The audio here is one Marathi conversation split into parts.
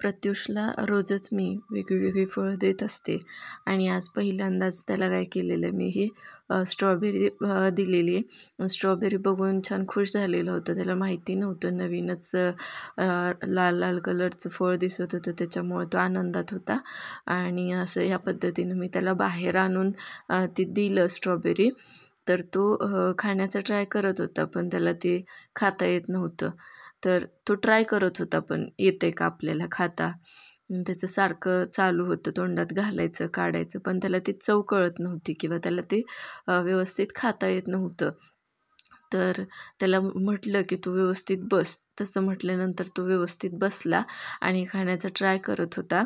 प्रत्युषला रोजच मी वेगळी फळं देत असते आणि आज पहिल्यांदाच त्याला काय केलेलं मी ही स्ट्रॉबेरी दिलेली. स्ट्रॉबेरी बघून छान खुश झालेलं होतं. त्याला माहिती नव्हतं, नवीनच लाल लाल कलरचं फळ दिसत होतं, त्याच्यामुळं तो आनंदात होता. आणि असं ह्या पद्धतीनं मी त्याला बाहेर आणून ती दिलं स्ट्रॉबेरी. तर तो खाण्याचा ट्राय करत होता, पण त्याला ते खाता येत नव्हतं. तर तो ट्राय करत होता, पण येते का आपल्याला खाता. त्याचं सारखं चालू होतं तोंडात घालायचं, काढायचं, पण त्याला ती चव कळत नव्हती किंवा त्याला ते व्यवस्थित खाता येत नव्हतं. तर त्याला म्हटलं की तू व्यवस्थित बस. तसं म्हटल्यानंतर तो व्यवस्थित बसला आणि खाण्याचा ट्राय करत होता.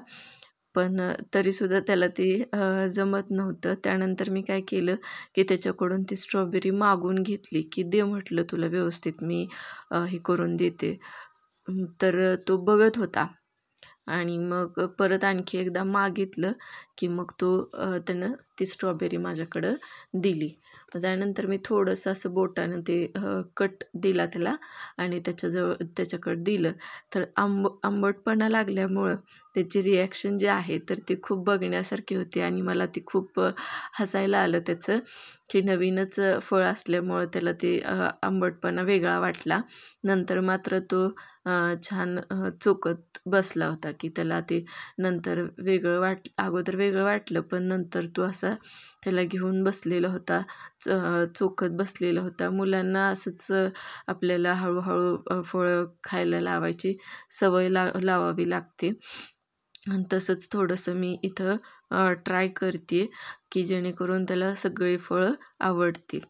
पण तरीसुद्धा त्याला ते जमत नव्हतं. त्यानंतर मी काय केलं की त्याच्याकडून ती स्ट्रॉबेरी मागून घेतली, की दे म्हटलं तुला व्यवस्थित मी हे करून देते. तर तो बघत होता आणि मग परत आणखी एकदा मागितलं, की मग त्यानं ती स्ट्रॉबेरी माझ्याकडं दिली. त्यानंतर मी थोडंसं असं बोटानं ते कट दिला त्याला आणि त्याच्याकडं दिलं. तर आंबटपणा लागल्यामुळं त्याची रिॲक्शन जी आहे तर ती खूप बघण्यासारखी होती आणि मला ती खूप हसायला आलं त्याचं, की नवीनच फळ असल्यामुळं त्याला ते आंबटपणा वेगळा वाटला. नंतर मात्र तो छान चोखत बसला होता, की त्याला ते नंतर अगोदर वेगळं वाटलं, पण नंतर तो असा त्याला घेऊन बसलेला होता, चोखत बसलेला होता. मुलांना असंच आपल्याला हळूहळू फळं खायला लावायची सवय लावावी लागते. आणि तसंच थोडंसं मी इथं ट्राय करते, की जेणेकरून त्याला सगळी फळं आवडतील.